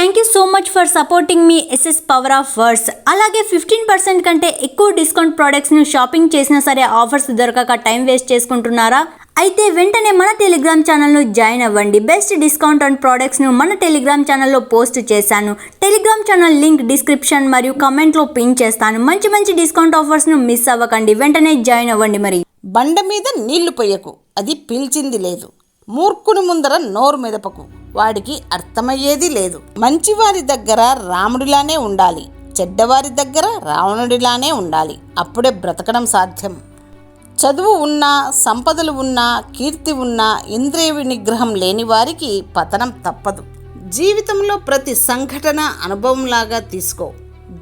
Thank you so much for supporting me SS power of words. అలాగే 15% కంటే ఎక్కువ discount ప్రోడక్ట్స్ను shopping చేసినా సరే ఆఫర్స్ దొరకక టైం వేస్ట్ చేసుకుంటున్నారా? అయితే వెంటనే మన టెలిగ్రామ్ ఛానల్ను జాయిన్ అవ్వండి. బెస్ట్ డిస్కౌంట్ అండ్ ప్రోడక్ట్స్ను మన టెలిగ్రామ్ ఛానల్లో పోస్ట్ చేశాను. టెలిగ్రామ్ ఛానల్ లింక్ డిస్క్రిప్షన్ మరియు కమెంట్లో పిన్ చేస్తాను. మంచి మంచి డిస్కౌంట్ ఆఫర్స్ను మిస్ అవ్వకండి. వెంటనే జాయిన్ అవ్వండి. మరి బండ మీద నీళ్లు పొయ్యకు, అది పీల్చింది లేదు. మూర్ఖుని ముందర నోరు మెదపకు, వాడికి అర్థమయ్యేది లేదు. మంచివారి దగ్గర రాముడిలానే ఉండాలి, చెడ్డవారి దగ్గర రావణుడిలానే ఉండాలి. అప్పుడే బ్రతకడం సాధ్యం. చదువు ఉన్నా, సంపదలు ఉన్నా, కీర్తి ఉన్నా ఇంద్రియ నిగ్రహం లేని వారికి పతనం తప్పదు. జీవితంలో ప్రతి సంఘటన అనుభవంలాగా తీసుకో.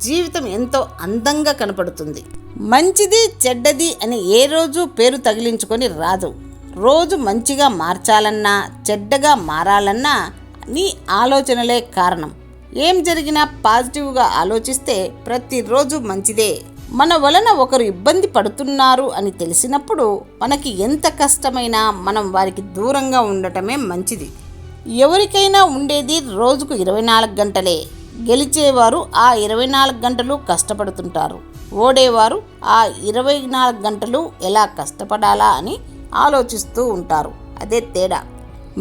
జీవితం ఎంతో అందంగా కనపడుతుంది. మంచిది చెడ్డది అని ఏ రోజు పేరు తగిలించుకొని రాదు. రోజు మంచిగా మార్చాలన్నా, చెడ్డగా మారాలన్నా నీ ఆలోచనలే కారణం. ఏం జరిగినా పాజిటివ్గా ఆలోచిస్తే ప్రతిరోజు మంచిదే. మన వలన ఒకరు ఇబ్బంది పడుతున్నారు అని తెలిసినప్పుడు మనకి ఎంత కష్టమైనా మనం వారికి దూరంగా ఉండటమే మంచిది. ఎవరికైనా ఉండేది రోజుకు 24 గంటలే. గెలిచేవారు ఆ 24 గంటలు కష్టపడుతుంటారు. ఓడేవారు ఆ 24 గంటలు ఎలా కష్టపడాలా అని ఆలోచిస్తూ ఉంటారు. అదే తేడా.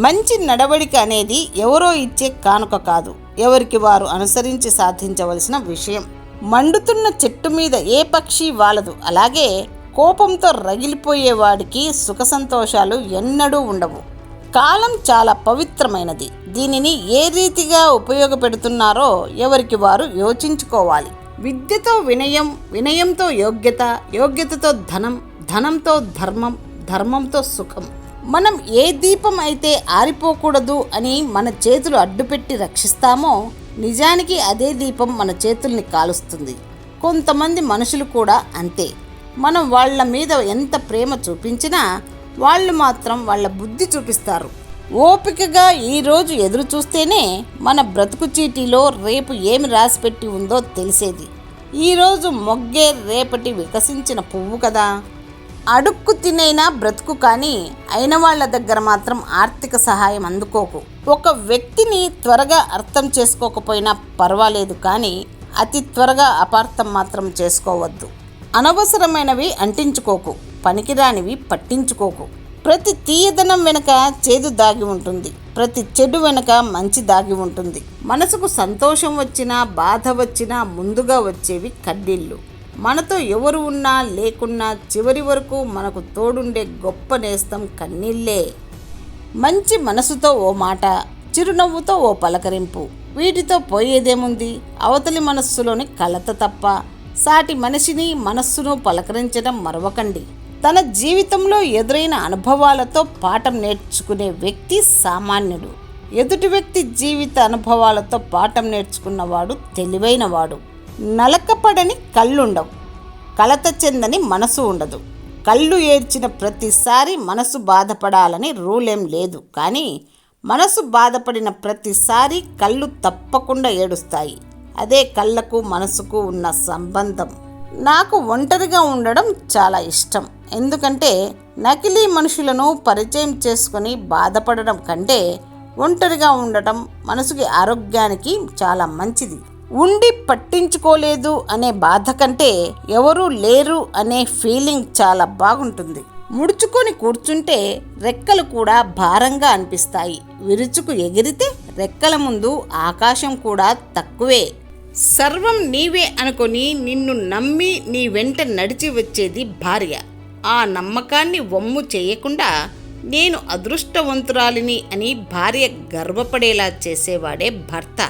మంచి నడవడిక అనేది ఎవరో ఇచ్చే కానుక కాదు, ఎవరికి వారు అనుసరించి సాధించవలసిన విషయం. మండుతున్న చెట్టు మీద ఏ పక్షి వాలదు. అలాగే కోపంతో రగిలిపోయేవాడికి సుఖ సంతోషాలు ఎన్నడూ ఉండవు. కాలం చాలా పవిత్రమైనది. దీనిని ఏ రీతిగా ఉపయోగపెడుతున్నారో ఎవరికి వారు యోచించుకోవాలి. విద్యతో వినయం, వినయంతో యోగ్యత, యోగ్యతతో ధనం, ధనంతో ధర్మం, ధర్మంతో సుఖం. మనం ఏ దీపం అయితే ఆరిపోకూడదు అని మన చేతులు అడ్డుపెట్టి రక్షిస్తామో నిజానికి అదే దీపం మన చేతుల్ని కాలుస్తుంది. కొంతమంది మనుషులు కూడా అంతే. మనం వాళ్ళ మీద ఎంత ప్రేమ చూపించినా వాళ్ళు మాత్రం వాళ్ళ బుద్ధి చూపిస్తారు. ఓపికగా ఈరోజు ఎదురు చూస్తేనే మన బ్రతుకు చీటీలో రేపు ఏమి రాసిపెట్టి ఉందో తెలిసేది. ఈరోజు మొగ్గే రేపటి వికసించిన పువ్వు కదా. అడుక్కు తినైనా బ్రతుకు, కానీ అయిన వాళ్ళ దగ్గర మాత్రం ఆర్థిక సహాయం అందుకోకు. ఒక వ్యక్తిని త్వరగా అర్థం చేసుకోకపోయినా పర్వాలేదు, కానీ అతి త్వరగా అపార్థం మాత్రం చేసుకోవద్దు. అనవసరమైనవి అంటించుకోకు, పనికిరానివి పట్టించుకోకు. ప్రతి తీయదనం వెనుక చేదు దాగి ఉంటుంది, ప్రతి చెడు వెనుక మంచి దాగి ఉంటుంది. మనసుకు సంతోషం వచ్చినా బాధ వచ్చినా ముందుగా వచ్చేవి కన్నీళ్ళు. మనతో ఎవరు ఉన్నా లేకున్నా చివరి వరకు మనకు తోడుండే గొప్ప నేస్తం కన్నీళ్ళే. మంచి మనసుతో ఓ మాట, చిరునవ్వుతో ఓ పలకరింపు, వీటితో పోయేదేముంది? అవతలి మనస్సులోని కలత తప్ప. సాటి మనిషిని మనస్సును పలకరించడం మరవకండి. తన జీవితంలో ఎదురైన అనుభవాలతో పాఠం నేర్చుకునే వ్యక్తి సామాన్యుడు. ఎదుటి వ్యక్తి జీవిత అనుభవాలతో పాఠం నేర్చుకున్నవాడు తెలివైనవాడు. నలకపడని కళ్ళుండవు, కలత చెందని మనసు ఉండదు. కళ్ళు ఏడ్చిన ప్రతిసారి మనసు బాధపడాలని రూలేం లేదు, కానీ మనసు బాధపడిన ప్రతిసారి కళ్ళు తప్పకుండా ఏడుస్తాయి. అదే కళ్ళకు మనసుకు ఉన్న సంబంధం. నాకు ఒంటరిగా ఉండడం చాలా ఇష్టం. ఎందుకంటే నకిలీ మనుషులను పరిచయం చేసుకొని బాధపడడం కంటే ఒంటరిగా ఉండటం మనసుకి ఆరోగ్యానికి చాలా మంచిది. ఉండి పట్టించుకోలేదు అనే బాధ కంటే ఎవరూ లేరు అనే ఫీలింగ్ చాలా బాగుంటుంది. ముడుచుకొని కూర్చుంటే రెక్కలు కూడా భారంగా అనిపిస్తాయి. విరుచుకు ఎగిరితే రెక్కల ముందు ఆకాశం కూడా తక్కువే. సర్వం నీవే అనుకొని నిన్ను నమ్మి నీ వెంట నడిచి వచ్చేది భార్య. ఆ నమ్మకాన్ని వమ్ము చేయకుండా నేను అదృష్టవంతురాలిని అని భార్య గర్వపడేలా చేసేవాడే భర్త.